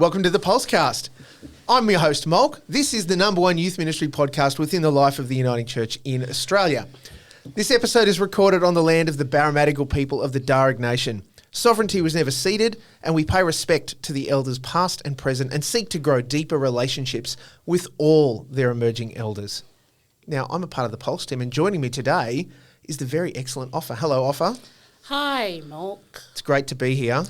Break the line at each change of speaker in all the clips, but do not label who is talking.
Welcome to the PULSEcast. I'm your host, Molk. This is the #1 youth ministry podcast within the life of the Uniting Church in Australia. This episode is recorded on the land of the Barramadigal people of the Darug Nation. Sovereignty was never ceded, and we pay respect to the elders past and present and seek to grow deeper relationships with all their emerging elders. Now, I'm a part of the Pulse team, and joining me today is the very excellent Ofa. Hello, Ofa.
Hi, Molk.
It's great to be here.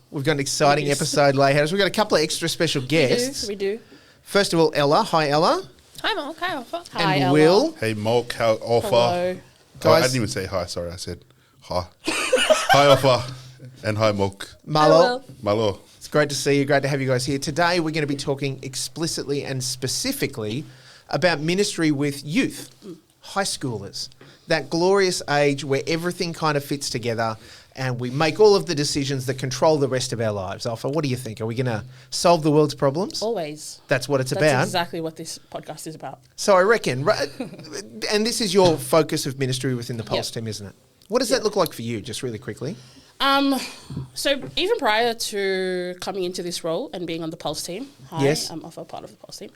We've got an exciting episode laid out. We've got a couple of extra special guests.
We do.
First of all, Ella. Hi, Ella.
Hi, Molk. Hi, Ofa.
Hi,
and
Ella.
Will.
Hey, Molk, how Ofa?
Hello.
Oh, I
Guys.
didn't even say hi, sorry, I said hi. Hi, Ofa. And hi, Molk.
Malo.
Malo.
It's great to see you. Great to have you guys here. Today, we're going to be talking explicitly and specifically about ministry with youth, high schoolers, that glorious age where everything kind of fits together and we make all of the decisions that control the rest of our lives. Alpha, what do you think? Are we going to solve the world's problems?
Always.
That's what it's
That's
about.
exactly what this podcast is about.
So I reckon, right, and this is your focus of ministry within the Pulse
Yep.
team, isn't it? What does that look like for you, just really quickly?
So even prior to coming into this role and being on the Pulse team,
Yes.
I'm also part of the Pulse team.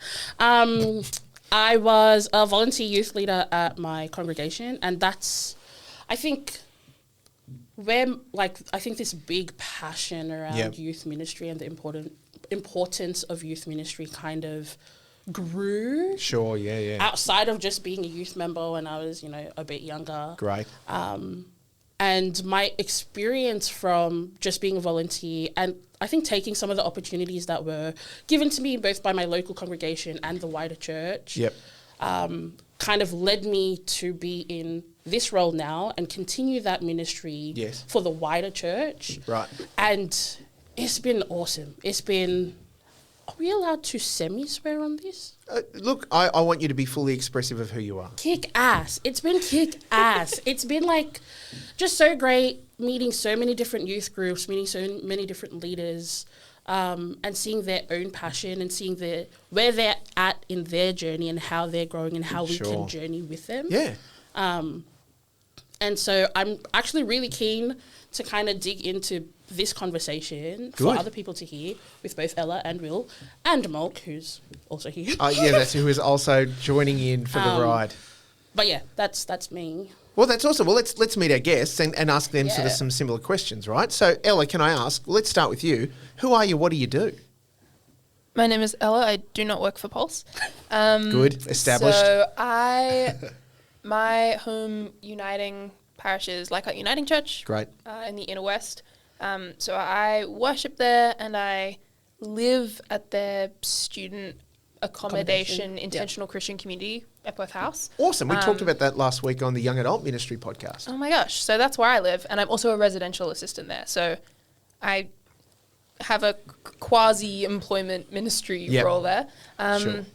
I was a volunteer youth leader at my congregation, and that's, I think, where I think this big passion around
Yep.
youth ministry and the importance of youth ministry kind of grew.
Sure, yeah.
Outside of just being a youth member when I was, a bit younger.
Great.
And my experience from just being a volunteer and I think taking some of the opportunities that were given to me both by my local congregation and the wider church
Yep.
kind of led me to be in this role now and continue that ministry
Yes.
for the wider church.
Right.
And it's been awesome. Are we allowed to semi-swear on this?
Look, I want you to be fully expressive of who you are.
Kick ass. It's been kick ass. It's been just so great meeting so many different youth groups, meeting so many different leaders, and seeing their own passion and seeing where they're at in their journey and how they're growing and how we
Sure.
can journey with them.
Yeah.
And so I'm actually really keen to kind of dig into this conversation for
Good.
other people to hear with both Ella and Will and Molk, who's also here.
Yeah, that's who is also joining in for the ride.
But yeah, that's me.
Well, that's awesome. Well, let's meet our guests and ask them sort of
Yeah.
some similar questions, right? So, Ella, can I ask, let's start with you. Who are you? What do you do?
My name is Ella. I do not work for Pulse.
Good. Established.
So my home uniting parish is Leichhardt Uniting Church.
Great.
In the inner west. So I worship there and I live at their student accommodation intentional Christian community, Epworth House.
Awesome. We talked about that last week on the Young Adult Ministry podcast.
Oh my gosh. So that's where I live. And I'm also a residential assistant there. So I have a quasi-employment ministry
Yep.
role there.
Sure.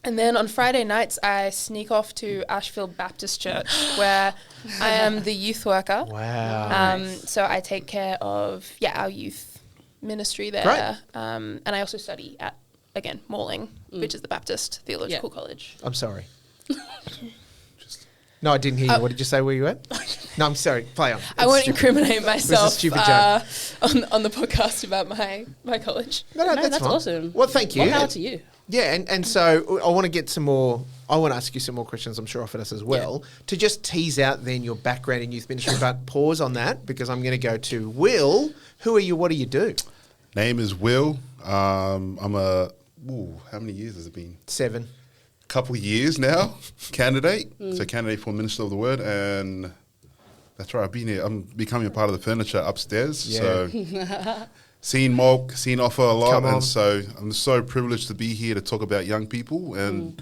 And then on Friday nights, I sneak off to Ashfield Baptist Church, where I am the youth worker.
Wow.
So I take care of, our youth ministry there.
Great.
And I also study at, again, Morling, which is the Baptist Theological College.
I'm sorry. No, I didn't hear you. What did you say where you at? No, I'm sorry. Play on.
I
It's
won't
stupid.
incriminate myself
stupid joke.
on the podcast about my college.
No, that's fine.
awesome.
Well, thank you.
More power to you.
Yeah, and so I want to get some more. I want to ask you some more questions. I'm sure of us as well. To just tease out then your background in youth ministry, but pause on that because I'm going to go to Will. Who are you? What do you do?
Name is Will. I'm how many years has it been?
7.
Couple years now, candidate. So candidate for Minister of the Word, and that's right. I've been here. I'm becoming a part of the furniture upstairs.
Yeah.
So seen Molk, seen Ofa a lot,
Come on.
and so I'm so privileged to be here to talk about young people and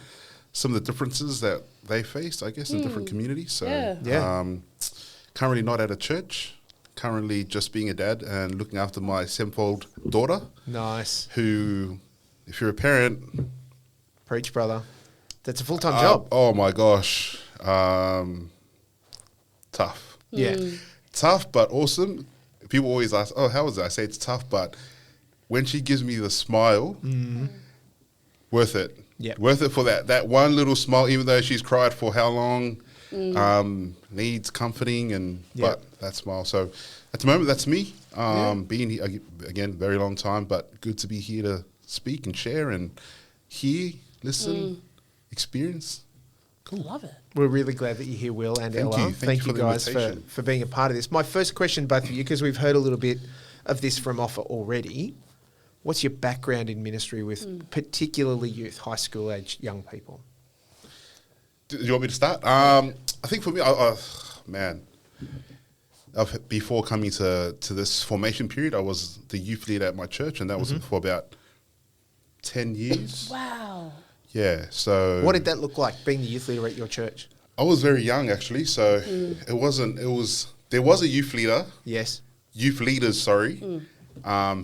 some of the differences that they face, I guess, in different communities. So
Yeah.
currently not at a church. Currently just being a dad and looking after my 7-year-old daughter,
Nice.
who, if you're a parent,
Preach, brother. That's a full-time job.
oh my gosh, tough.
Yeah.
Tough, but awesome. People always ask, oh, how is it? I say it's tough, but when she gives me the smile, worth it.
Yep.
Worth it for that one little smile, even though she's cried for how long, needs comforting, and
Yep.
but that smile. So at the moment, that's me. Being here, again, very long time, but good to be here to speak and share and hear, listen, experience. Cool.
Love it.
We're really glad that you're here, Will and
Thank
Ella.
you. Thank you for the
guys
invitation.
for being a part of this. My first question, both of you, because we've heard a little bit of this from Ofa already. What's your background in ministry with particularly youth, high school age young people?
Do you want me to start? I think for me, before coming to this formation period, I was the youth leader at my church, and that was for about 10 years.
Wow.
Yeah, so...
What did that look like, being the youth leader at your church?
I was very young, actually, so there was a youth leader,
Yes.
youth leaders, sorry,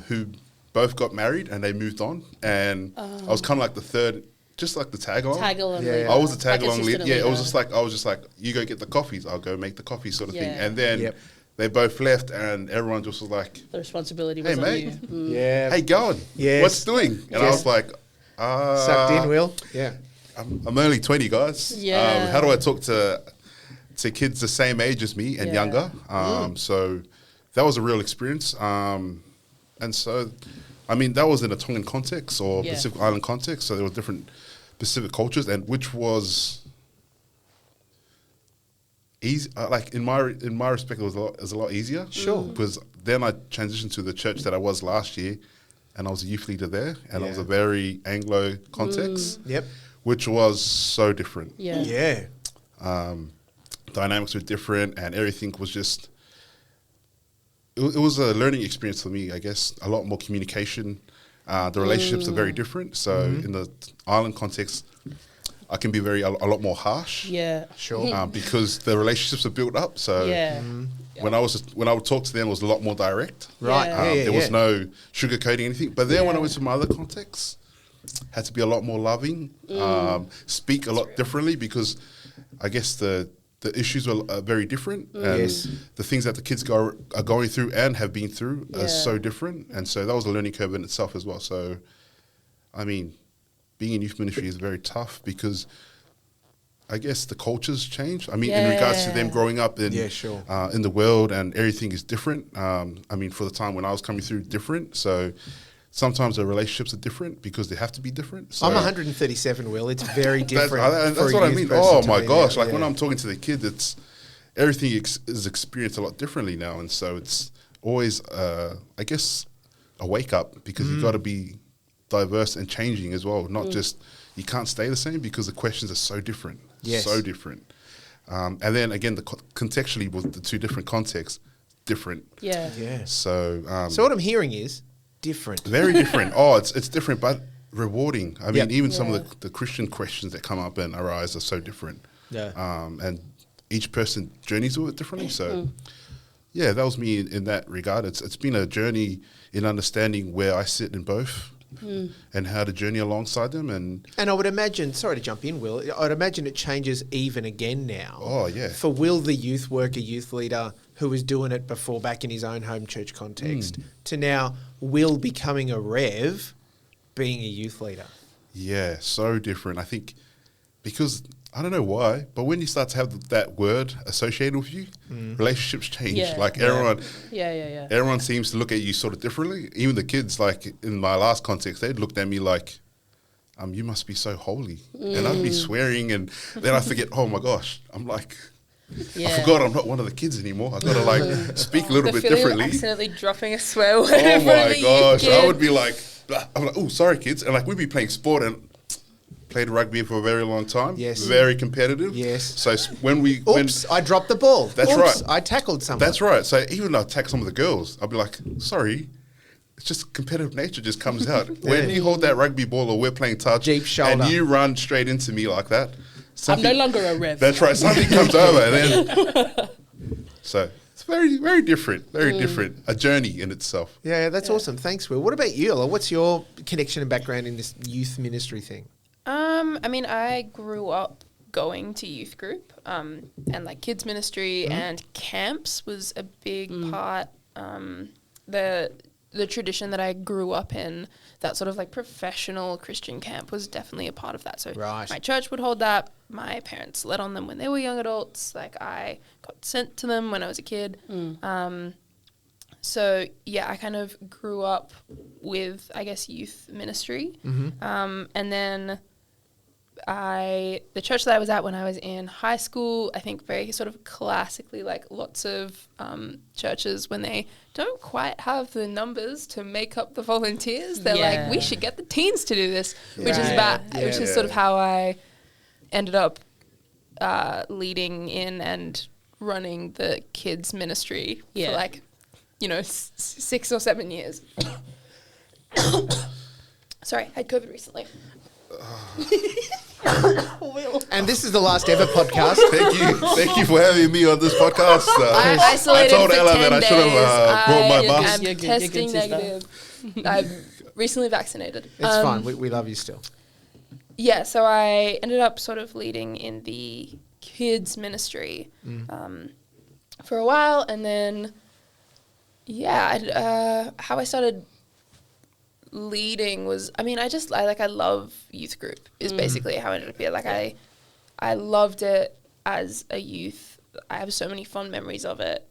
who both got married and they moved on, and I was kind of like the third, just like the tag-along.
Tag-along
Yeah.
leader.
I was the tag-along leader.
assistant
Yeah, it was just like, I was just like, you go get the coffees, I'll go make the coffee sort of thing.
Yeah.
And then they both left and everyone just was like,
The responsibility
hey,
was on
mate.
you.
Yeah.
hey, going?
Yes.
What's doing? And I
Yes.
was like,
Sucked in, Will? Yeah.
I'm only 20, guys.
Yeah.
How do I talk to kids the same age as me and
Yeah.
younger? So that was a real experience. And so, I mean, that was in a Tongan context or
Yeah.
Pacific Island context. So there were different Pacific cultures, and which was easy. Like in my respect, it was a lot easier.
Sure.
Because then I transitioned to the church that I was last year, and I was a youth leader there, and it was
Yeah.
a very Anglo context.
Yep.
Which was so different.
Yeah.
Yeah.
Dynamics were different, and everything was just. It was a learning experience for me, I guess. A lot more communication. The relationships are very different. So in the island context, I can be a lot more harsh.
Yeah.
Sure.
Because the relationships are built up. So
Yeah.
when I would talk to them, it was a lot more direct.
Right.
Yeah.
Yeah,
There was no sugarcoating anything. But then when I went to my other contexts, had to be a lot more loving, speak a lot differently, because I guess the issues were very different, and
Yes.
the things that the kids are going through and have been through are
Yeah.
so different, and so that was a learning curve in itself as well. So, I mean, being in youth ministry is very tough because I guess the cultures change. I mean, in regards to them
Yeah.
growing up in
Yeah, sure.
in the world, and everything is different. I mean, for the time when I was coming through, different. So sometimes the relationships are different because they have to be different. So
I'm 137, Will. It's very different.
That's
for a
what I
youth
mean.
person
Oh
to
my
be
gosh!
there.
Like when
Yeah.
I'm talking to the kids, it's everything is experienced a lot differently now, and so it's always, I guess, a wake up, because you've got to be diverse and changing as well. Not just, you can't stay the same because the questions are so different,
Yes.
so different. And then again, contextually with the two different contexts, different.
Yeah.
Yeah.
So,
So what I'm hearing is different.
very different. It's different, but rewarding. I mean,
Yep.
even some
Yeah.
of the Christian questions that come up and arise are so different.
Yeah.
And each person journeys with it differently. So, yeah, that was me in that regard. It's been a journey in understanding where I sit in both and how to journey alongside them. And
And I would imagine, sorry to jump in, Will, I'd imagine it changes even again now.
Oh, yeah.
For Will, the youth worker, youth leader, who was doing it before back in his own home church context, to now Will becoming a rev, being a youth leader.
yeah, so different. I think because, I don't know why, but when you start to have that word associated with you, relationships change.
Yeah.
Like
Yeah.
Yeah.
everyone seems to look at you sort of differently. Even the kids, like in my last context, they looked at me like, you must be so holy. And I'd be swearing, and then I forget, oh my gosh, I'm like,
Yeah.
I forgot I'm not one of the kids anymore. I got to like speak a little
The
bit
feeling of
differently.
accidentally dropping a swear word
Oh
in front of
my
a
gosh,
youth
I
kid.
would be like, I'm like, oh, sorry kids. And like, we'd be playing sport and played rugby for a very long time.
Yes.
Very competitive.
Yes.
So when
Oops, I dropped the ball.
That's
Oops,
right.
I tackled someone.
That's right. So even though I attack some of the girls, I'll be like, sorry, it's just competitive nature just comes out. When you hold that rugby ball or we're playing touch
Deep shoulder.
and you run straight into me like that,
I'm no longer a rev.
that's right, something comes over and then so it's very, very different. Very different. A journey in itself.
Yeah, that's awesome. Thanks, Will. What about you, Ella? What's your connection and background in this youth ministry thing?
I mean, I grew up going to youth group, and like kids ministry and camps was a big part. The tradition that I grew up in, that sort of like professional Christian camp, was definitely a part of that. So
Right.
my church would hold that. My parents led on them when they were young adults. Like I got sent to them when I was a kid. So yeah, I kind of grew up with, I guess, youth ministry. And then the church that I was at when I was in high school, I think very sort of classically, like lots of churches, when they don't quite have the numbers to make up the volunteers, they're like, we should get the teens to do this, which is sort of how I ended up leading in and running the kids ministry for like, 6 or 7 years. Sorry, I had COVID recently.
And this is the last ever podcast.
Thank you for having me on this podcast.
I isolated
I told
for
Ella
10
that I should have brought my mask.
I'm testing negative. I'm recently vaccinated.
It's fine. We love you still.
Yeah, so I ended up sort of leading in the kids ministry for a while, and then how I started leading was, I love youth group is basically how I ended up here. Like I loved it as a youth. I have so many fond memories of it.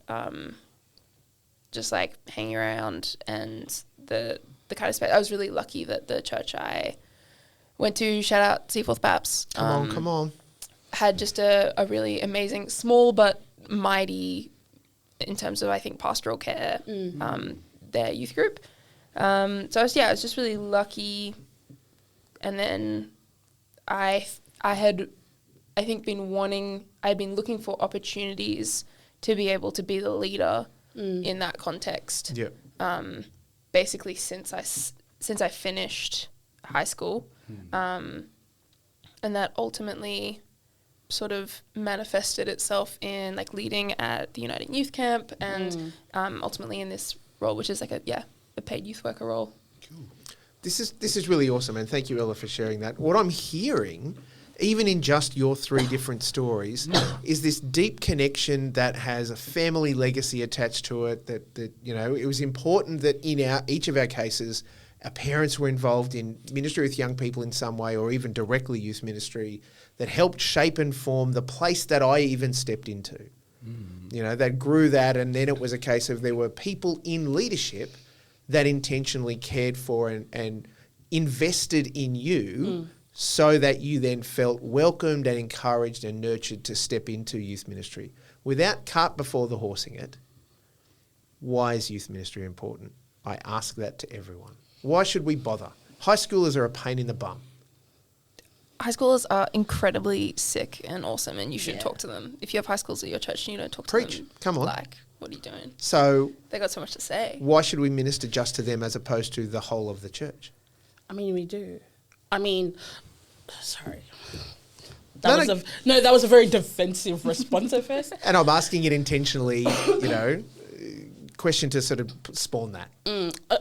Just like hanging around and the kind of space. I was really lucky that the church I went to, shout out Seaforth Paps.
Come on.
Had just a really amazing, small but mighty, in terms of, I think, pastoral care, their youth group. So I was just really lucky. And then I had, I think, I'd been looking for opportunities to be able to be the leader in that context.
Yeah.
Basically since I finished high school. And that ultimately sort of manifested itself in like leading at the Uniting Youth Camp and ultimately in this role, which is like a paid youth worker role.
Cool. This is really awesome, and thank you, Ella, for sharing that. What I'm hearing, even in just your 3 different stories, is this deep connection that has a family legacy attached to it. That it was important that in each of our cases, our parents were involved in ministry with young people in some way, or even directly youth ministry, that helped shape and form the place that I even stepped into. That grew that, and then it was a case of there were people in leadership that intentionally cared for and invested in you so that you then felt welcomed and encouraged and nurtured to step into youth ministry. Without cart before the horsing it, why is youth ministry important? I ask that to everyone. Why should we bother? High schoolers are a pain in the bum.
High schoolers are incredibly sick and awesome, and you should talk to them. If you have high schools at your church and you don't talk to them. Preach.
Come on.
Like, what are you doing?
So
they got so much to say.
Why should we minister just to them as opposed to the whole of the church?
I mean, we do. Sorry. That was a very defensive response at first.
And I'm asking it intentionally, question to sort of spawn that.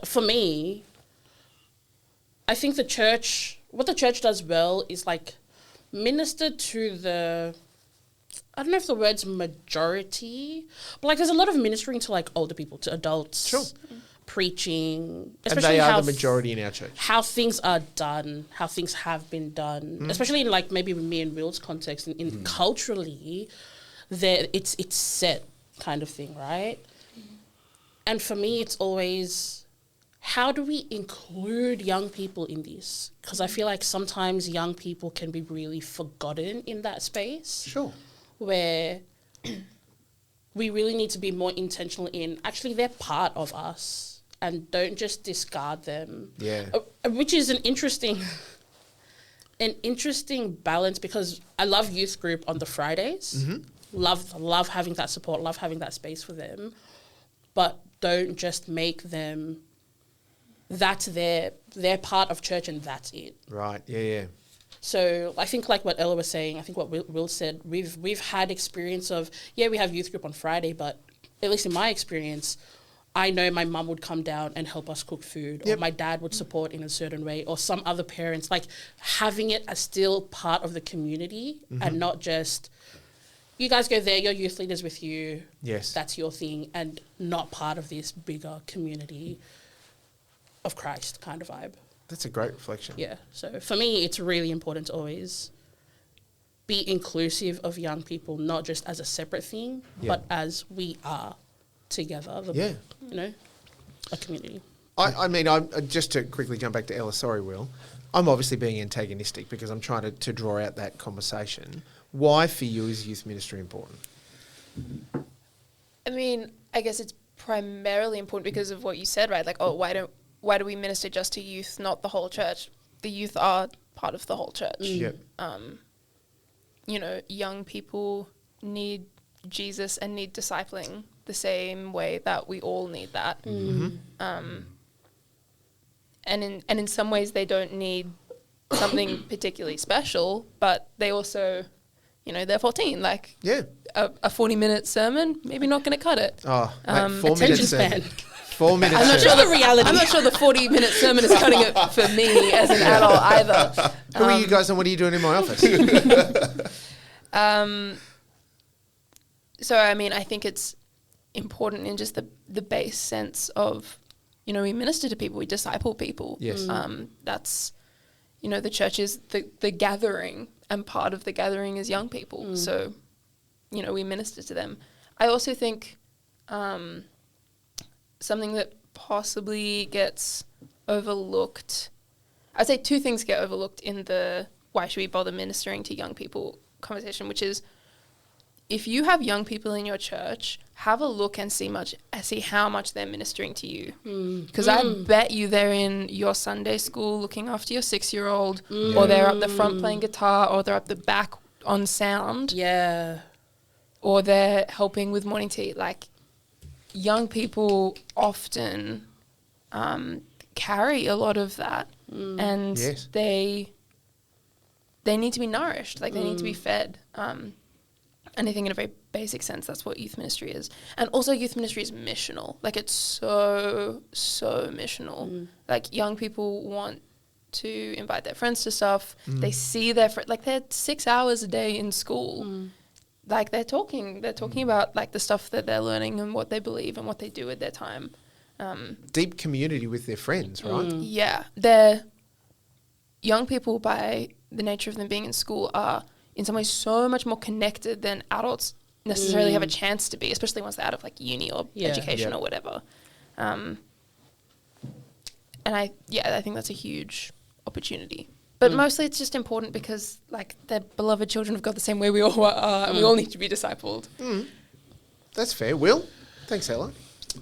For me, I think what the church does well is like minister to the, I don't know if the word's majority, but like there's a lot of ministering to like older people, to adults.
Sure.
Preaching.
And they are the majority in our church.
How things are done, how things have been done, especially in like maybe with me and Will's context, in culturally, that it's set kind of thing, right? And for me, it's always, how do we include young people in this? Because I feel like sometimes young people can be really forgotten in that space.
Sure.
Where we really need to be more intentional in, actually, they're part of us and don't just discard them.
Yeah.
Which is an interesting balance, because I love youth group on the Fridays. Love having that support, love having that space for them. But don't just make them, that's they're part of church and that's it.
Right, yeah.
So I think like what Ella was saying, I think what Will said, we've had experience of, we have youth group on Friday, but at least in my experience, I know my mum would come down and help us cook food, or my dad would support in a certain way, or some other parents, like having it as still part of the community and not just, you guys go there, your youth leader's with you.
Yes.
That's your thing, and not part of this bigger community of Christ kind of vibe.
That's a great reflection.
Yeah. So for me, it's really important to always be inclusive of young people, not just as a separate thing, but as we are together. a community.
I mean, I'm just to quickly jump back to Ella. Sorry, Will. I'm obviously being antagonistic because I'm trying to draw out that conversation. Why for you is youth ministry important?
I mean, I guess it's primarily important because of what you said, right? Like, why do we minister just to youth, not the whole church? The youth are part of the whole church.
Yep.
Young people need Jesus and need discipling the same way that we all need that. And in some ways they don't need something particularly special, but they also, they're 14. Like, a 40-minute sermon, maybe not going to cut it.
Oh, mate, 4
attention
minutes.
span.
4 minutes.
I'm not
Just the reality.
I'm not sure the 40-minute sermon is cutting it for me as an adult either.
Who are you guys and what are you doing in my office?
So, I mean, I think it's important in just the base sense of, we minister to people, we disciple people.
Yes.
That's, the church is the gathering, and part of the gathering is young people. So, we minister to them. I also think something that possibly gets overlooked, I'd say two things get overlooked in the why should we bother ministering to young people conversation, which is, if you have young people in your church, have a look and see how much they're ministering to you. Because I bet you they're in your Sunday school looking after your 6-year-old, or they're up the front playing guitar, or they're up the back on sound.
Yeah.
Or they're helping with morning tea. Like, young people often carry a lot of that. And
Yes.
they need to be nourished. Like, they need to be fed. And I think in a very basic sense, that's what youth ministry is. And also youth ministry is missional. Like, it's so, so missional. Like, young people want to invite their friends to stuff. They see their like, they're 6 hours a day in school. Like, they're talking about, like, the stuff that they're learning and what they believe and what they do with their time.
Deep community with their friends, right?
Yeah. They're young people, by the nature of them being in school, are in some ways so much more connected than adults necessarily have a chance to be, especially once they're out of, like, uni or education or whatever. And I think that's a huge opportunity. But mostly it's just important because, like, they're beloved children of God the same way we all are, and we all need to be discipled.
That's fair. Will? Thanks, Ella.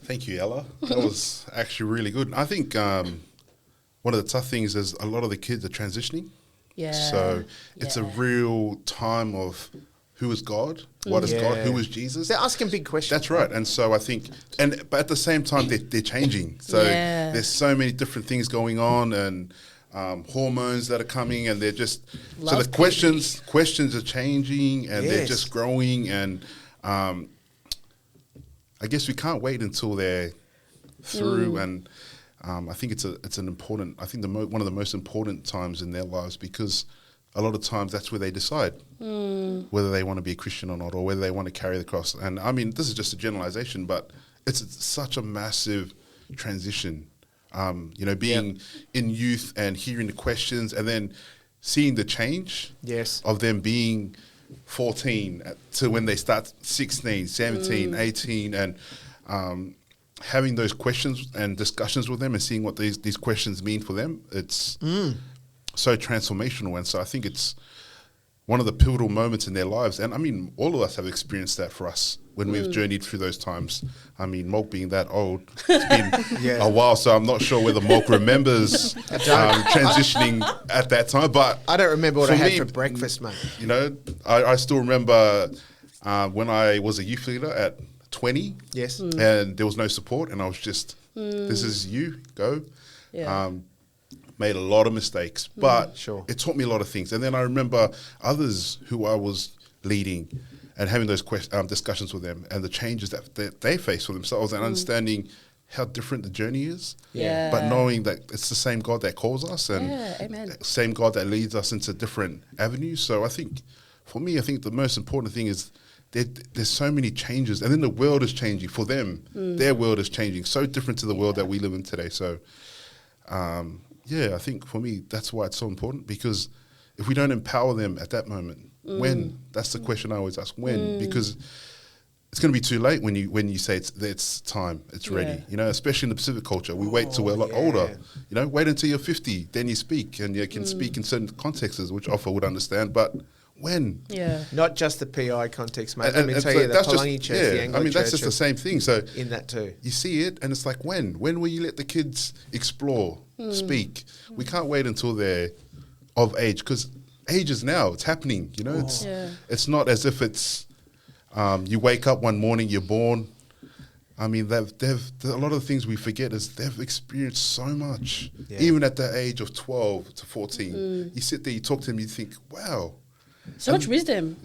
Thank you, Ella. That was actually really good. I think one of the tough things is a lot of the kids are transitioning.
Yeah.
So it's a real time of who is God, what is God, who is Jesus.
They're asking big questions.
That's right. And so I think, but at the same time, they're changing. So there's so many different things going on, and hormones that are coming, and they're just, so the questions are changing, and they're just growing. And I guess we can't wait until they're through. And I think it's an important, I think one of the most important times in their lives, because a lot of times that's where they decide whether they want to be a Christian or not, or whether they want to carry the cross. And I mean, this is just a generalization, but it's such a massive transition. Being in youth and hearing the questions, and then seeing the change of them being 14 to when they start 16, 17, 18, and having those questions and discussions with them and seeing what these questions mean for them, it's so transformational. And so I think it's one of the pivotal moments in their lives. And I mean, all of us have experienced that for us when we've journeyed through those times. I mean, Molk being that old, it's been a while, so I'm not sure whether Molk remembers transitioning at that time. But
I don't remember what I had for breakfast, mate.
I still remember when I was a youth leader at 20.
Yes.
And there was no support, and I was just, this is you, go.
Yeah.
Made a lot of mistakes, but it taught me a lot of things. And then I remember others who I was leading and having those discussions with them, and the changes that they face for themselves, and understanding how different the journey is.
Yeah.
But knowing that it's the same God that calls us, and same God that leads us into different avenues. So I think, for me, the most important thing is there's so many changes, and then the world is changing for them. Their world is changing, so different to the world that we live in today. So, I think for me, that's why it's so important, because if we don't empower them at that moment, when? That's the question I always ask, when? Because it's going to be too late when you say it's time, it's ready. You know, especially in the Pacific culture, we wait till we're a lot older. You know, wait until you're 50, then you speak, and you can speak in certain contexts, which Ofa would understand. But when?
Yeah.
Not just the PI context, mate.
And
Let me tell
so
you, the
that's
Polani Church, the Anglo
I mean, that's
Church
just the same thing. So
in that too.
you see it, and it's like, when will you let the kids explore, speak? We can't wait until they're of age, because age is now. It's happening. You know, it's not as if it's you wake up one morning, you're born. I mean, a lot of the things we forget is they've experienced so much. Even at the age of 12 to 14, you sit there, you talk to them, you think, wow.
So much wisdom.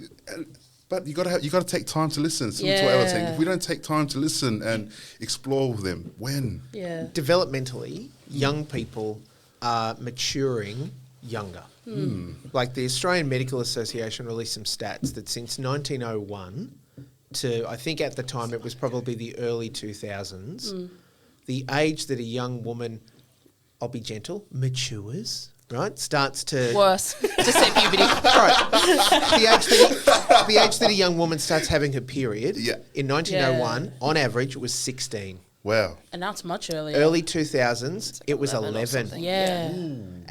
But you got to take time to listen. Similar to what I was saying. If we don't take time to listen and explore with them, when?
Yeah.
Developmentally, young people are maturing younger. Like the Australian Medical Association released some stats that since 1901 to, I think at the time it was probably the early 2000s, the age that a young woman, I'll be gentle, matures, right, starts to...
Worse. Just say puberty.
Right. The age that a young woman starts having her period, in 1901, on average, it was 16.
Wow.
And now it's much earlier.
Early 2000s, it was 11.
Yeah.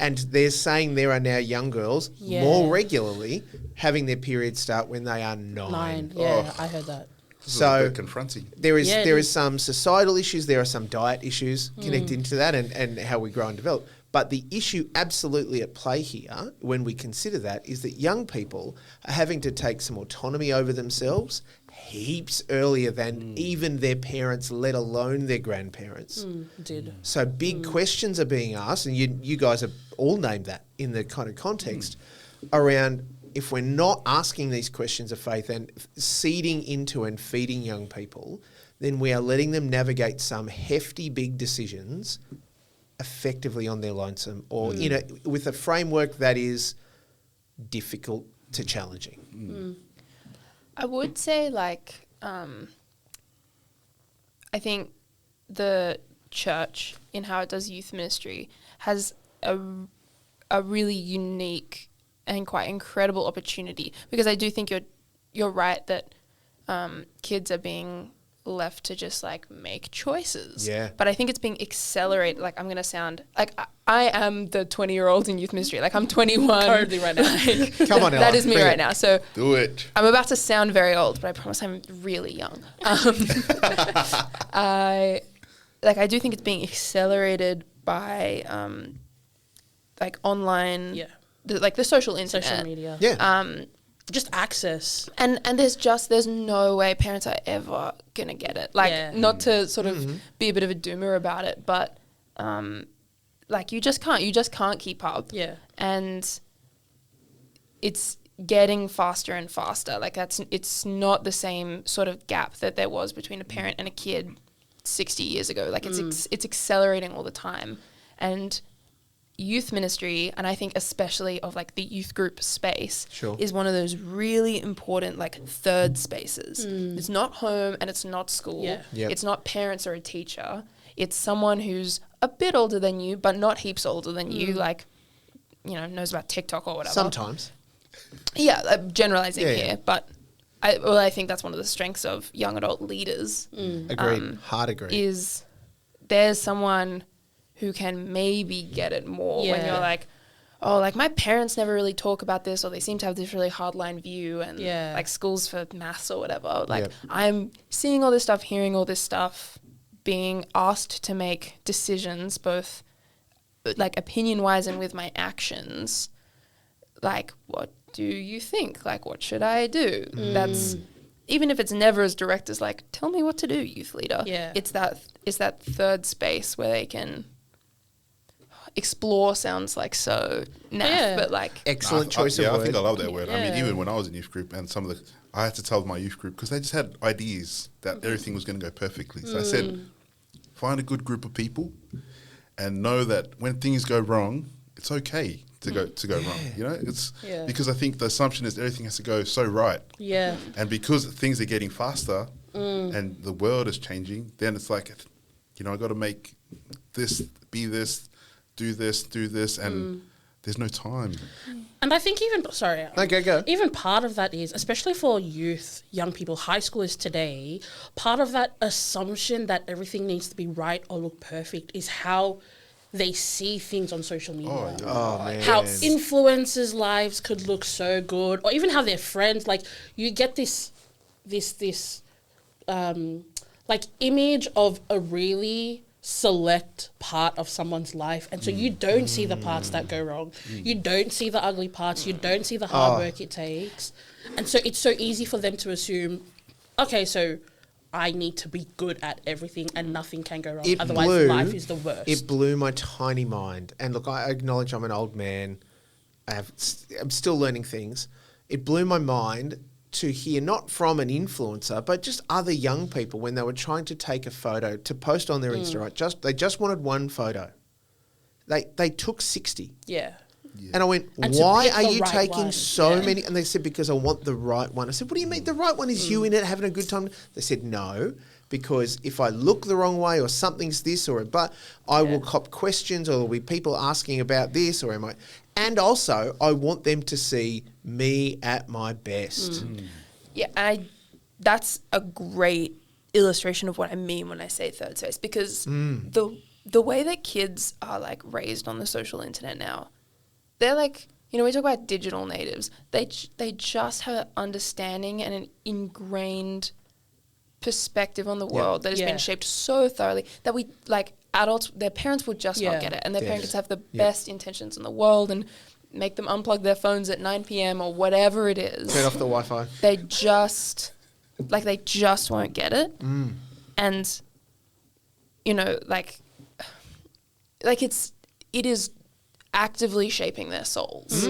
And they're saying there are now young girls more regularly having their periods start when they are 9.
Yeah, I heard that.
So
confronting.
there is some societal issues, there are some diet issues connected to that and how we grow and develop. But the issue absolutely at play here, when we consider that, is that young people are having to take some autonomy over themselves heaps earlier than even their parents, let alone their grandparents. So big questions are being asked, and you guys have all named that in the kind of context around, if we're not asking these questions of faith and seeding into and feeding young people, then we are letting them navigate some hefty big decisions effectively on their lonesome, or with a framework that is difficult to challenging.
I would say, like, I think the church, in how it does youth ministry, has a really unique and quite incredible opportunity, because I do think you're right that kids are being left to just like make choices.
Yeah.
But I think it's being accelerated. Like, I'm going to sound like I am the 20-year-old in youth ministry. Like, I'm 21.
Totally right now.
Like,
Come on, Ella.
that is me right now. So
Do it.
I'm about to sound very old, but I promise I'm really young. I do think it's being accelerated by like online, the social internet.
Social media.
Yeah.
Just access.
And there's no way parents are ever gonna get it. Like, not to sort of be a bit of a doomer about it, but like, you just can't keep up. Yeah. And it's getting faster and faster. Like, it's not the same sort of gap that there was between a parent and a kid 60 years ago. Like, it's accelerating all the time. And youth ministry, and I think especially of like the youth group space, is one of those really important like third spaces. It's not home and it's not school. It's not parents or a teacher. It's someone who's a bit older than you, but not heaps older than you, like, knows about TikTok or whatever.
Sometimes.
Yeah, generalizing here, but I think that's one of the strengths of young adult leaders.
Agreed. Hard agreed.
Is there's someone who can maybe get it more when you're like, oh, like, my parents never really talk about this, or they seem to have this really hardline view, and like schools for maths or whatever. Like, I'm seeing all this stuff, hearing all this stuff, being asked to make decisions, both like opinion-wise and with my actions. Like, what do you think? Like, what should I do? That's, even if it's never as direct as like, tell me what to do, youth leader. It's that third space where they can explore. Sounds like so naff, but like,
excellent choice of word.
I think I love that word. I mean, even when I was in youth group, and I had to tell my youth group, because they just had ideas that everything was going to go perfectly. So I said, find a good group of people and know that when things go wrong, it's okay to go wrong. It's because I think the assumption is everything has to go so right. Yeah. And because things are getting faster and the world is changing, then it's like, I got to make this, be this, do this, and there's no time.
And I think even
Go.
even part of that is, especially for youth, young people, high schoolers today, part of that assumption that everything needs to be right or look perfect is how they see things on social media.
Oh, man.
How influencers' lives could look so good, or even how their friends, like, you get this like image of a really select part of someone's life, and so you don't see the parts that go wrong. You don't see the ugly parts. You don't see the hard work it takes, and so it's so easy for them to assume, okay, so I need to be good at everything and nothing can go wrong. Otherwise, life is the worst.
It blew my tiny mind. And look, I acknowledge I'm an old man. I'm still learning things. It blew my mind to hear, not from an influencer, but just other young people when they were trying to take a photo to post on their Insta. Right? They just wanted one photo. They took 60.
Yeah.
And I went,
And
why
to pick
are
the
you
right
taking
one.
so
Yeah.
many? And they said, because I want the right one. I said, what do you mean? The right one is you in it having a good time? They said, no, because if I look the wrong way or something's this or but I will cop questions, or there'll be people asking about this, or am I? And also, I want them to see me at my best.
Yeah, that's a great illustration of what I mean when I say third space, because the way that kids are like raised on the social internet now, they're like, you know, we talk about digital natives. They just have an understanding and an ingrained perspective on the world that has been shaped so thoroughly that we, like adults, their parents will just not get it, and their parents have the best intentions in the world and make them unplug their phones at 9 p.m. or whatever it is.
Turn off the Wi-Fi.
They just won't get it. And, you know, like it is actively shaping their souls.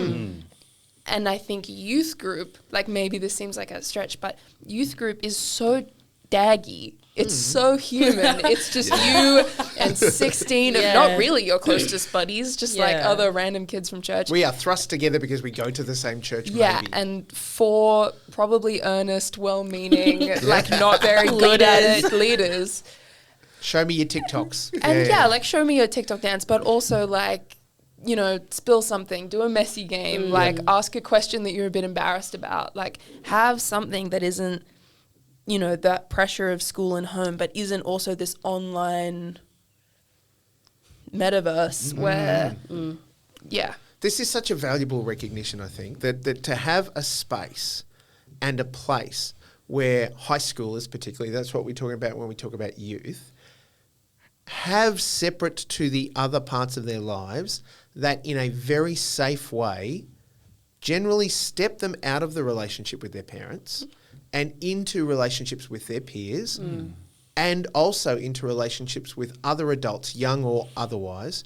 And I think youth group, like maybe this seems like a stretch, but youth group is so daggy. It's so human. It's just you and 16 of not really your closest buddies, just like other random kids from church.
We are thrust together because we go to the same church,
Yeah,
maybe.
and 4 probably earnest, well-meaning, like not very good at it leaders.
Show me your TikToks.
And like show me your TikTok dance, but also like, you know, spill something, do a messy game, like ask a question that you're a bit embarrassed about, like have something that isn't, you know, that pressure of school and home, but isn't also this online metaverse where,
This is such a valuable recognition, I think, that to have a space and a place where high schoolers, particularly, that's what we're talking about when we talk about youth, have separate to the other parts of their lives that in a very safe way generally step them out of the relationship with their parents and into relationships with their peers and also into relationships with other adults, young or otherwise,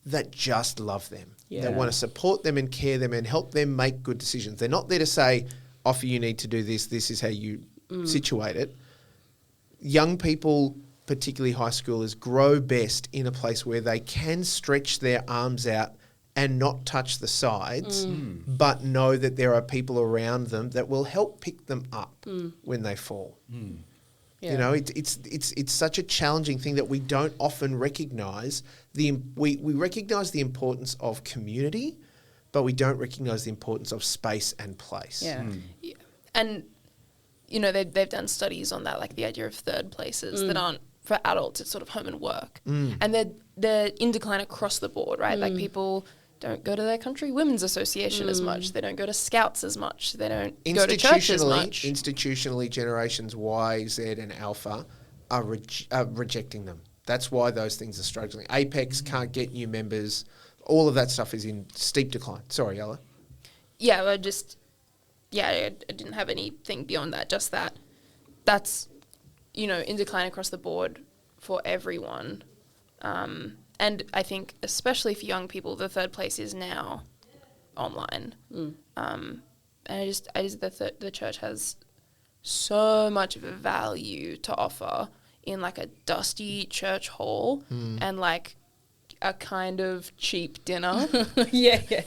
that just love them, that want to support them and care them and help them make good decisions. They're not there to say, Ofa, you need to do this, this is how you situate it. Young people, particularly high schoolers, grow best in a place where they can stretch their arms out and not touch the sides, but know that there are people around them that will help pick them up when they fall. You know, it's such a challenging thing that we don't often recognise. We recognise the importance of community, but we don't recognise the importance of space and place.
Yeah. And, you know, they've done studies on that, like the idea of third places that aren't for adults, it's sort of home and work. And they're in decline across the board, right? Like people don't go to their country women's association as much. They don't go to scouts as much. They don't go to church as much.
Institutionally, generations Y, Z and Alpha are rejecting them. That's why those things are struggling. Apex can't get new members. All of that stuff is in steep decline. Sorry, Ella.
Yeah, I didn't have anything beyond that. Just that. That's, you know, in decline across the board for everyone. And I think, especially for young people, the third place is now online. And the church has so much of a value to offer in like a dusty church hall and like a kind of cheap dinner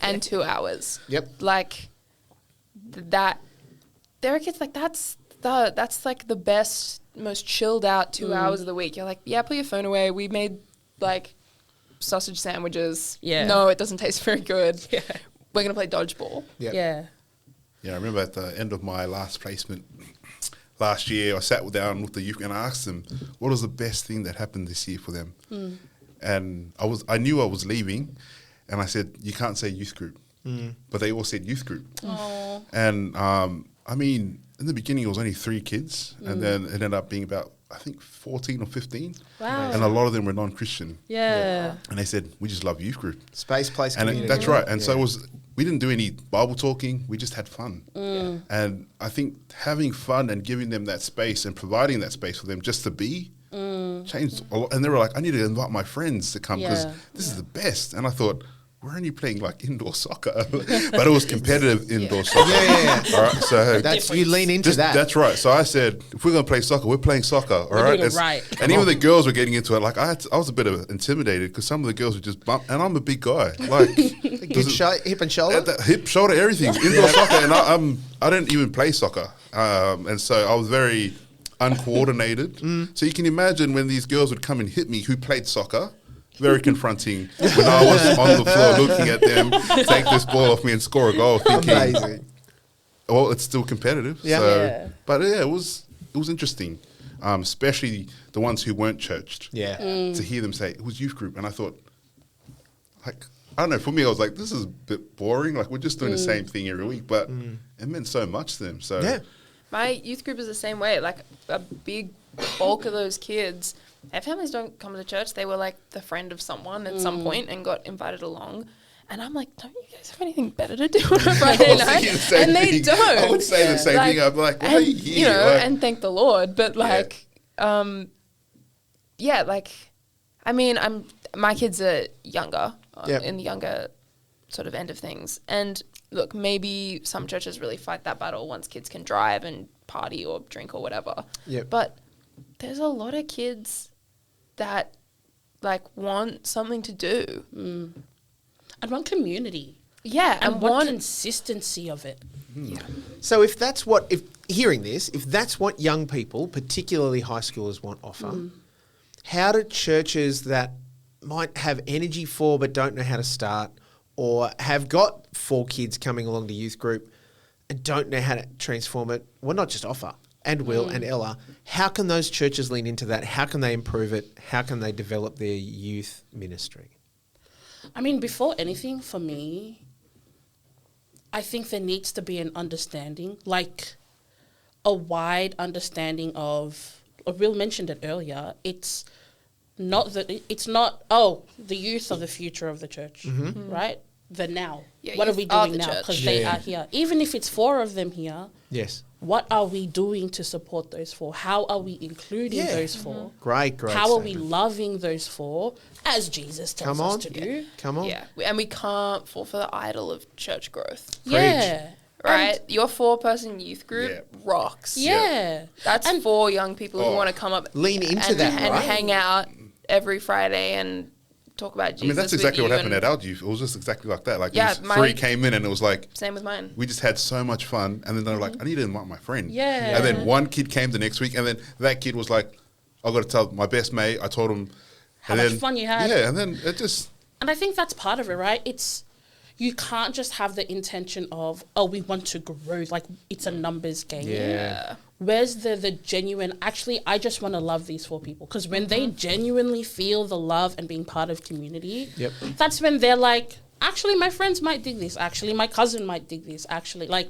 and 2 hours.
Yep.
Like that, there are kids like that's like the best, most chilled out 2 hours of the week. You're like, yeah, put your phone away. We made like sausage sandwiches.
Yeah.
No, it doesn't taste very good.
Yeah.
We're going to play dodgeball.
Yep.
Yeah.
Yeah, I remember at the end of my last placement last year, I sat down with the youth and I asked them, what was the best thing that happened this year for them? And I knew I was leaving, and I said, you can't say youth group. But they all said youth group.
Aww.
And I mean, in the beginning, it was only 3 kids, and then it ended up being about, I think, 14 or 15.
Wow.
And a lot of them were non-Christian.
Yeah.
And they said, we just love youth group.
Space, place,
And
community.
that's right. And so we didn't do any Bible talking. We just had fun. And I think having fun and giving them that space and providing that space for them just to be changed a lot. And they were like, I need to invite my friends to come because this is the best. And I thought, we're only playing like indoor soccer, but it was competitive indoor soccer.
Yeah.
All right, so
That's you lean into that.
That's right. So I said, if we're going to play soccer, we're playing soccer. All right.
doing it right.
And even the girls were getting into it. Like I was a bit intimidated because some of the girls would just bump, and I'm a big guy. Like
Hip and shoulder.
hip, shoulder, everything. Indoor soccer, and I didn't even play soccer, and so I was very uncoordinated. So you can imagine when these girls would come and hit me, who played soccer. Very confronting when I was on the floor looking at them take this ball off me and score a goal, thinking,
Amazing.
well, it's still competitive.
Yeah.
So,
Yeah.
But yeah, it was interesting, especially the ones who weren't churched.
Yeah.
To hear them say it was youth group, and I thought, like, I don't know. For me, I was like, this is a bit boring. Like we're just doing the same thing every week, but it meant so much to them. So
Yeah.
My youth group is the same way. Like a big bulk of those kids, their families don't come to church. They were like the friend of someone at some point and got invited along. And I'm like, don't you guys have anything better to do on a Friday night? And they don't.
I would say the same thing. I'd be like, why are
and,
you here?
you know,
Like,
and thank the Lord. But like, yeah, like, I mean, my kids are younger,
Yep.
in the younger sort of end of things. And look, maybe some churches really fight that battle once kids can drive and party or drink or whatever.
Yep.
But there's a lot of kids that like want something to do.
And want community.
Yeah,
And want consistency of it.
So if that's if that's what young people, particularly high schoolers, want offer, how do churches that might have energy for but don't know how to start, or have got 4 kids coming along to youth group and don't know how to transform it, well, not just offer, and Will and Ella, how can those churches lean into that? How can they improve it? How can they develop their youth ministry?
I mean, before anything, for me, I think there needs to be an understanding, like a wide understanding of, Will mentioned it earlier, it's not, the youth are the future of the church, right? The now.
Yeah,
what are
youth
we
are
doing
the
now?
church.
Because they are here. Even if it's 4 of them here,
Yes.
what are we doing to support those 4? How are we including those 4?
Great.
How are we
statement.
loving those 4 as Jesus tells
Come on.
us to do?
Come on.
Yeah, and we can't fall for the idol of church growth.
Yeah.
Right? Your 4-person youth group rocks.
Yeah.
That's
And-
4 young people who want to come up
Lean into
and,
that,
and
right?
hang out every Friday and talk about Jesus.
I mean, that's
with
exactly what
you
happened
and
at our youth. It was just exactly like that. Like
Yeah,
these
my-
3 came in and it was like,
Same with mine.
we just had so much fun. And then they were like, I need to invite my friend.
Yeah.
And then one kid came the next week, and then that kid was like, I've got to tell my best mate. I told him.
How
and
much
then,
fun you had.
Yeah, and then it just...
And I think that's part of it, right? You can't just have the intention of, we want to grow. Like, it's a numbers game.
Yeah.
Where's the genuine, actually, I just want to love these 4 people. Because when they genuinely feel the love and being part of community, that's when they're like, actually, my friends might dig this. Actually, my cousin might dig this. Actually, like,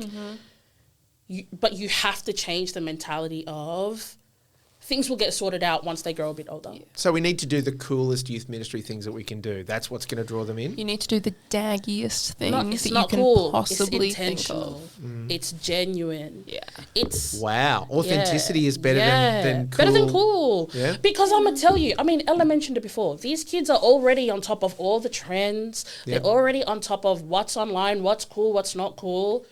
but you have to change the mentality of, things will get sorted out once they grow a bit older.
So we need to do the coolest youth ministry things that we can do. That's what's going to draw them in.
You need to do the daggiest things
It's
that
not
you can
cool.
possibly
It's
think
intentional.
of.
It's genuine.
Yeah.
It's
Wow. Authenticity is better than cool.
Better than cool.
Yeah.
Because I'm going to tell you, I mean, Ella mentioned it before. These kids are already on top of all the trends.
Yep.
They're already on top of what's online, what's cool, what's not cool.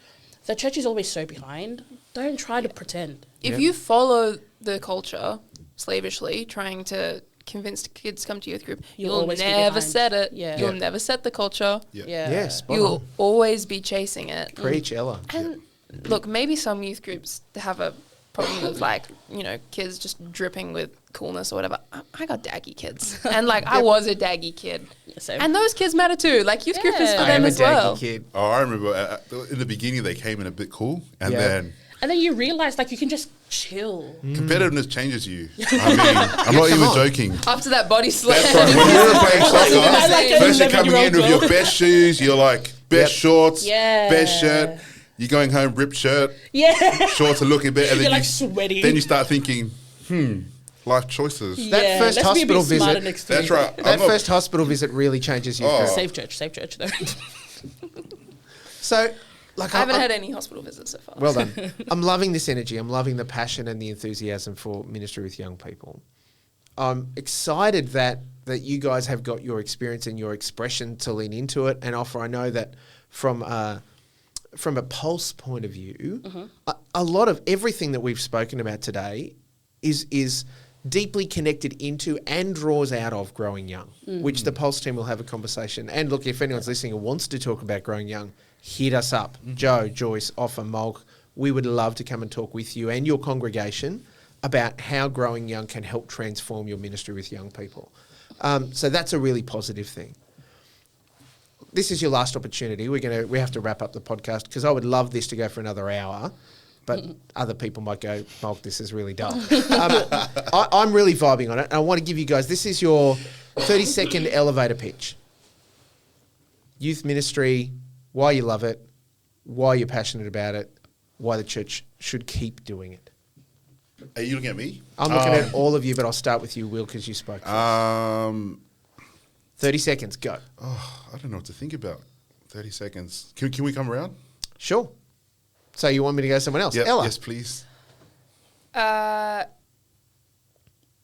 The church is always so behind. Don't try to pretend.
If you follow the culture slavishly, trying to convince kids to come to youth group,
You'll
you'll
always be
never
behind.
set it.
Yeah.
You'll
Yeah.
never set the culture.
Yeah.
Yeah.
Spot
You'll
on.
always be chasing it.
Preach, Ella.
And look, maybe some youth groups have a problem of like, you know, kids just dripping with coolness or whatever. I got daggy kids. And like I was a daggy kid.
Same.
And those kids matter too. Like youth group is for
I
them
am a
as well.
daggy kid.
Oh, I remember in the beginning they came in a bit cool, and then
And then you realize like you can just chill.
competitiveness changes you. I mean, I'm not even joking.
After that body slam.
That's right. When we were playing soccer,
Like a
first you're coming in
11-year-old
with your best shoes, you're like best shorts,
Yeah.
best shirt. You're going home, ripped shirt,
Yeah.
shorts are looking better. And
You're
then
like sweating.
Then you start thinking, life choices.
That first
let's be a bit
hospital
smarter
visit-
next
That's
time.
right.
That first hospital visit really changes you.
Oh.
Safe church though.
So, like,
I haven't had any hospital visits so far.
well done. I'm loving this energy. I'm loving the passion and the enthusiasm for ministry with young people. I'm excited that you guys have got your experience and your expression to lean into it and offer. I know that from a Pulse point of view, a lot of everything that we've spoken about today is deeply connected into and draws out of growing young, which the Pulse team will have a conversation. And look, if anyone's listening and wants to talk about growing young, hit us up. Joe, Joyce, Ofa, Molk. We would love to come and talk with you and your congregation about how growing young can help transform your ministry with young people. So that's a really positive thing. This is your last opportunity. We have to wrap up the podcast because I would love this to go for another hour, but other people might go, Molk, this is really dull. I'm really vibing on it. And I want to give you guys, this is your 30-second elevator pitch. Youth ministry, why you love it, why you're passionate about it, why the church should keep doing it.
Are you looking at me?
I'm looking at all of you, but I'll start with you, Will, because you spoke first. 30 seconds, go.
Oh, I don't know what to think about. 30 seconds. Can we come around?
Sure. So you want me to go someone else?
Yep,
Ella.
yes, please.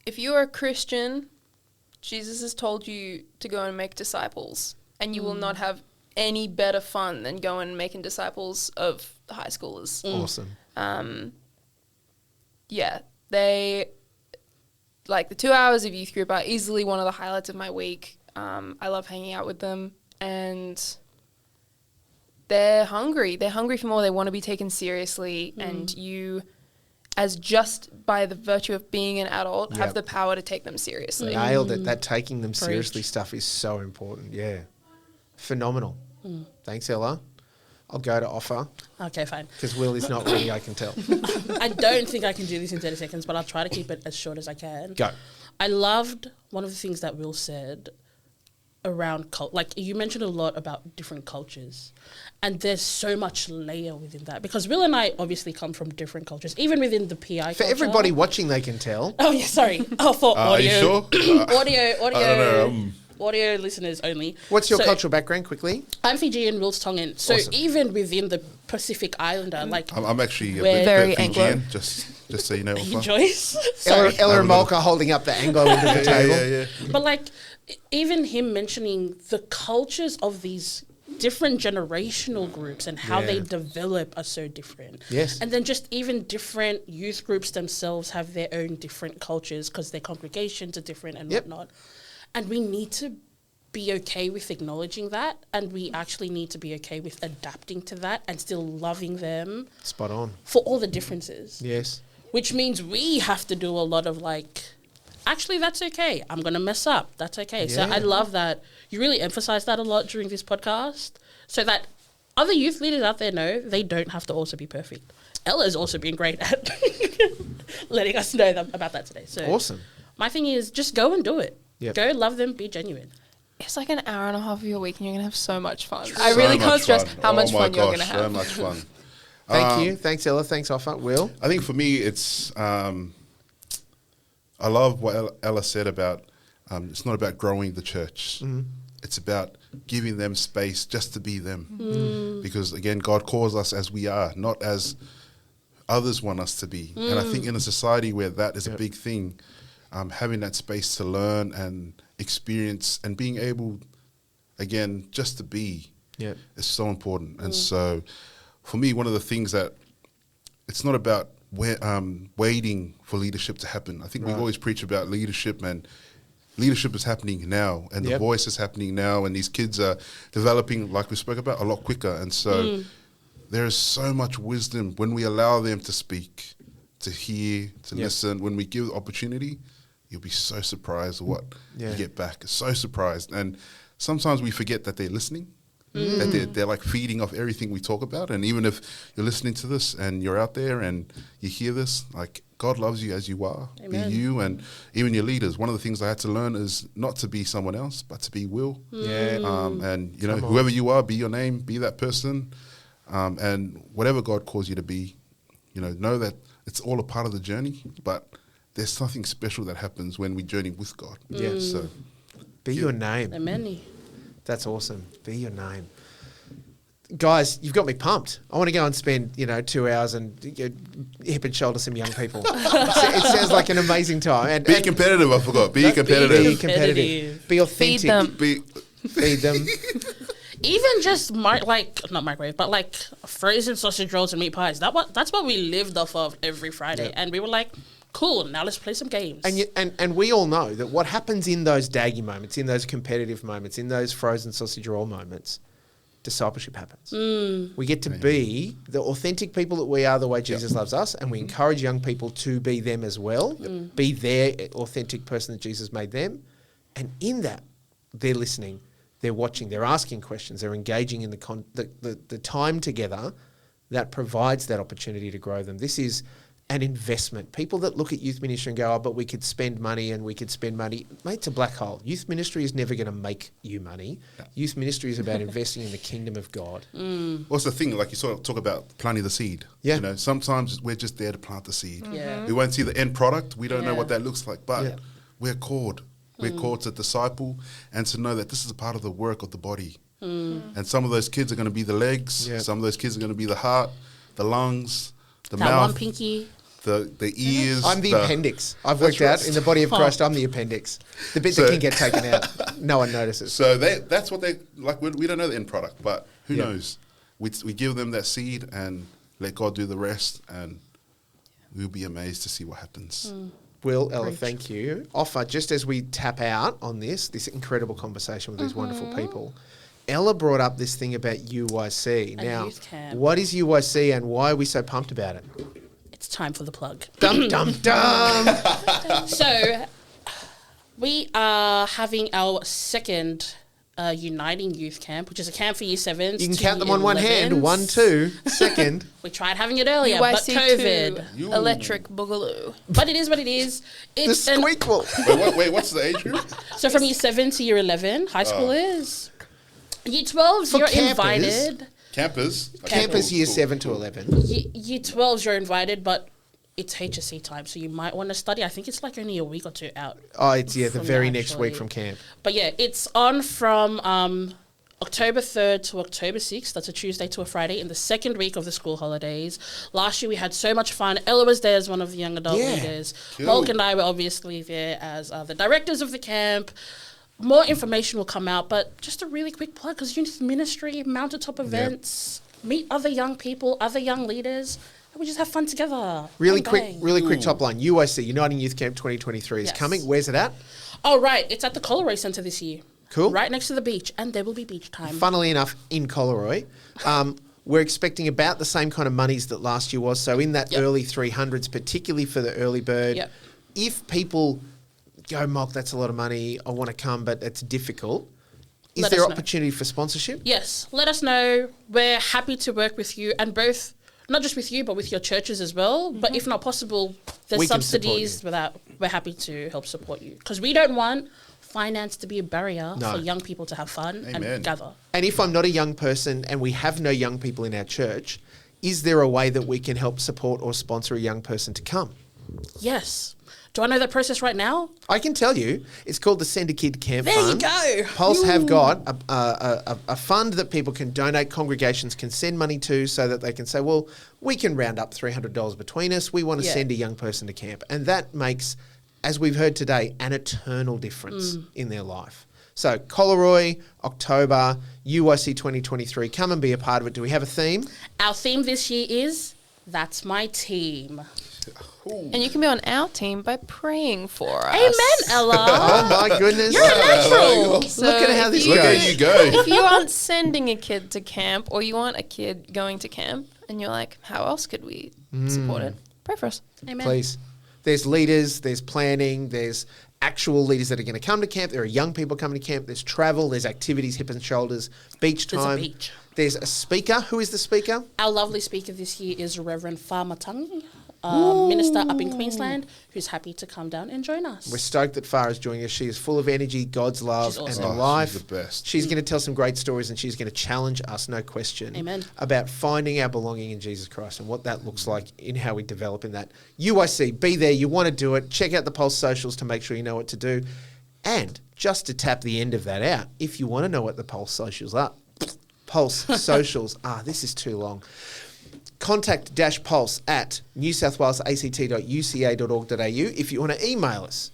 If you're a Christian, Jesus has told you to go and make disciples, and you will not have any better fun than going and making disciples of high schoolers.
Awesome.
Yeah, they, like the 2 hours of youth group are easily one of the highlights of my week. I love hanging out with them, and they're hungry. They're hungry for more. They want to be taken seriously, and you, as just by the virtue of being an adult, have the power to take them seriously.
Nailed it. That taking them seriously stuff is so important. Yeah. Phenomenal. Thanks, Ella. I'll go to Ofa
Okay, fine.
because Will is not ready, I can tell.
I don't think I can do this in 30 seconds, but I'll try to keep it as short as I can.
Go.
I loved one of the things that Will said around like you mentioned a lot about different cultures, and there's so much layer within that because Will and I obviously come from different cultures, even within the PI
For
culture.
everybody watching, they can tell.
Oh yeah, sorry. Oh, for
Are you
audio,
sure?
audio,
I don't know.
audio listeners only.
What's your
So,
cultural background, quickly?
I'm Fijian, Will's Tongan. So
Awesome.
even within the Pacific Islander, like
I'm actually a
We're
bit
very
Fijian,
Anglo.
just so you know. Alpha.
Joyce.
Ella,
Sorry.
Ella and Molk are holding up the Anglo into the table.
Yeah.
But like even him mentioning the cultures of these different generational groups and how they
Yeah.
develop are so different.
Yes.
And then just even different youth groups themselves have their own different cultures because their congregations are different and
Yep.
whatnot. And we need to be okay with acknowledging that, and we actually need to be okay with adapting to that and still loving them
Spot on.
for all the differences.
Yes.
Which means we have to do a lot of like, actually, that's okay. I'm going to mess up. That's okay. So
Yeah.
I love that you really emphasize that a lot during this podcast so that other youth leaders out there know they don't have to also be perfect. Ella's also been great at letting us know about that today. So
Awesome.
my thing is just go and do it.
Yep.
Go love them, be genuine.
It's like an hour and a half of your week, and you're going to have so much fun.
So
I really can't
much
stress
fun.
how much
my
fun you're
gosh,
going to have.
So much fun.
Thank you. Thanks, Ella. Thanks, Ofa. Will?
I think for me, it's I love what Ella said about it's not about growing the church. It's about giving them space just to be them. Because again, God calls us as we are, not as others want us to be. And I think in a society where that is a big thing, having that space to learn and experience and being able, again, just to be is so important. And so for me, one of the things that it's not about waiting for leadership to happen. I think we always preach about leadership, and leadership is happening now, and the voice is happening now, and these kids are developing, like we spoke about, a lot quicker. And so there is so much wisdom when we allow them to speak, to hear, to listen. When we give the opportunity, you'll be so surprised at what you get back. So surprised. And sometimes we forget that they're listening, that they're like feeding off everything we talk about. And even if you're listening to this and you're out there and you hear this, like, God loves you as you are.
Amen.
Be you, and even your leaders. One of the things I had to learn is not to be someone else, but to be Will. And, you know, whoever you are, be your name, be that person. And whatever God calls you to be, you know that it's all a part of the journey, but there's something special that happens when we journey with God.
Yeah.
So
Be your name.
Amen.
That's awesome. Be your name. Guys, you've got me pumped. I want to go and spend, 2 hours and hip and shoulder some young people. It sounds like an amazing time. And
be competitive, I forgot. Be competitive.
Be competitive. Be authentic.
Feed them.
Feed them.
Even just not microwave, but like frozen sausage rolls and meat pies. That's what we lived off of every Friday. And we were like, cool, now let's play some games.
And we all know that what happens in those daggy moments, in those competitive moments, in those frozen sausage roll moments, discipleship happens. We get to be the authentic people that we are, the way Jesus loves us, and we encourage young people to be them as well, be their authentic person that Jesus made them. And in that, they're listening, they're watching, they're asking questions, they're engaging in the time together that provides that opportunity to grow them. This is an investment. People that look at youth ministry and go, oh, but we could spend money and we could spend money. Mate, it's a black hole. Youth ministry is never going to make you money. No. Youth ministry is about investing in the kingdom of God.
What's the thing? Like you sort of talk about planting the seed.
Yeah.
You know, sometimes we're just there to plant the seed.
Yeah.
We won't see the end product. We don't know what that looks like, but we're called. We're called to disciple and to know that this is a part of the work of the body. And some of those kids are going to be the legs. Yeah. Some of those kids are going to be the heart, the lungs, the mouth.
One pinky.
The ears.
I'm the appendix. I've worked out in the body of Christ, I'm the appendix. The bit that can get taken out, no one notices.
So that's what they, like, we don't know the end product, but who knows? We give them that seed and let God do the rest, and we'll be amazed to see what happens.
Will, Ella, thank you. Ofa, just as we tap out on this incredible conversation with these wonderful people, Ella brought up this thing about UYC. Now, what is UYC and why are we so pumped about it?
It's time for the plug.
Dum, dum, dum.
So, we are having our second Uniting Youth Camp, which is a camp for Year 7s.
You can count them on one hand. 1, 2. Second.
We tried having it earlier,
UYC
but COVID.
Electric Boogaloo.
But it is what it is. It's
the squeakle.
Wait, what's the age group?
So from Year 7 to Year 11, high schoolers. Year 12s,
For
you're
campers.
invited.
Campers?
Campers year 7 to 11.
Year 12s, you're invited, but it's HSC time, so you might want to study. I think it's like only a week or two out.
Oh, it's the
from
very
that,
next
actually.
week from camp.
But yeah, it's on from October 3rd to October 6th. That's a Tuesday to a Friday in the second week of the school holidays. Last year we had so much fun. Ella was there as one of the young adult leaders.
Cool.
Molk and I were obviously there as the directors of the camp. More information will come out, but just a really quick plug, because youth ministry, mountaintop events, meet other young people, other young leaders, and we just have fun together.
Really
Bang,
quick
bang.
top line. UIC, Uniting Youth Camp 2023 is coming. Where's it at?
Oh, right. It's at the Coleroy Centre this year.
Cool.
Right next to the beach, and there will be beach time.
Funnily enough, in Coleroy, we're expecting about the same kind of monies that last year was. So in that early 300s, particularly for the early bird, if people go, Molk, that's a lot of money, I want to come, but it's difficult. Is there opportunity for sponsorship?
Yes, let us know. We're happy to work with you, and both, not just with you, but with your churches as well. But if not possible, there's subsidies we're happy to help support you. Because we don't want finance to be a barrier for young people to have fun and gather.
And if I'm not a young person and we have no young people in our church, is there a way that we can help support or sponsor a young person to come?
Yes. Do I know that process right now?
I can tell you. It's called the Send a Kid Camp Fund.
There you go.
Pulse have got a fund that people can donate, congregations can send money to, so that they can say, well, we can round up $300 between us. We want to send a young person to camp. And that makes, as we've heard today, an eternal difference in their life. So Coleroy, October, UIC 2023. Come and be a part of it. Do we have a theme?
Our theme this year is, That's My Team.
And you can be on our team by praying for us.
Amen, Ella.
Oh my goodness.
You're a natural.
So
Look at how this
Look
goes.
at you go.
If you aren't sending a kid to camp, or you want a kid going to camp, and you're like, how else could we support it? Pray for us.
Amen.
Please. There's leaders, there's planning, there's actual leaders that are going to come to camp. There are young people coming to camp. There's travel, there's activities, hip and shoulders, beach
There's
time.
a beach.
There's a speaker. Who is the speaker?
Our lovely speaker this year is Reverend Farmatang, minister up in Queensland, who's happy to come down and join us.
We're stoked that Farah is joining us. She is full of energy, God's love,
She's awesome.
and
Oh,
life.
she's the best.
She's going to tell some great stories, and she's going to challenge us, no question,
Amen.
about finding our belonging in Jesus Christ and what that looks like in how we develop in that. UIC, be there. You want to do it. Check out the Pulse socials to make sure you know what to do. And just to tap the end of that out, if you want to know what the Pulse socials are, Pulse socials. This is too long. Contact-pulse at newsouthwalesact.uca.org.au if you want to email us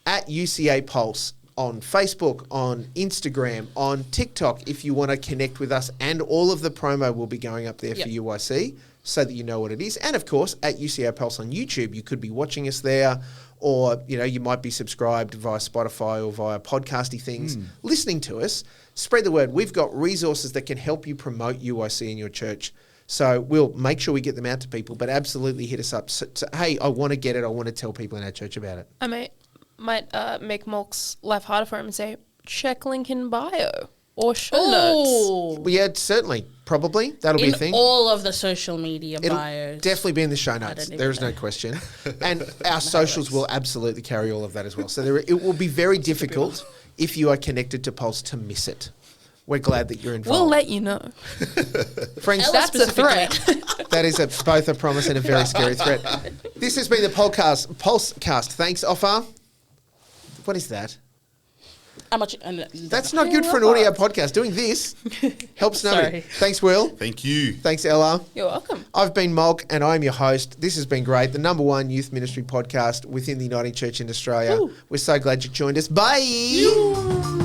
at UCA Pulse on Facebook, on Instagram, on TikTok if you want to connect with us, and all of the promo will be going up there for UIC so that you know what it is. And of course, at UCA Pulse on YouTube, you could be watching us there, or you might be subscribed via Spotify or via podcasty things, listening to us. Spread the word. We've got resources that can help you promote UIC in your church. So we'll make sure we get them out to people, but absolutely hit us up. So, hey, I want to get it. I want to tell people in our church about it.
I might make Molk's life harder for him and say, check link in bio or show notes.
Oh,
Well, yeah, certainly. Probably. That'll be
in
a thing.
all of the social media
It'll
bios.
definitely be in the show notes.
don't even
There is no
know.
question. And our socials will absolutely carry all of that as well. So it will be very difficult if you are connected to Pulse to miss it. We're glad that you're involved.
We'll let you know.
Friends,
Ella
That's a
specifically.
threat.
that is both a promise and a very scary threat. This has been the PulseCast. Thanks, Ofa. What is that?
How much?
That's not good for an audio podcast. Doing this helps nobody.
Sorry.
Thanks, Will.
Thank you.
Thanks, Ella.
You're welcome.
I've been Molk, and I'm your host. This has been great. The #1 youth ministry podcast within the Uniting Church in Australia.
Woo.
We're so glad you joined us. Bye.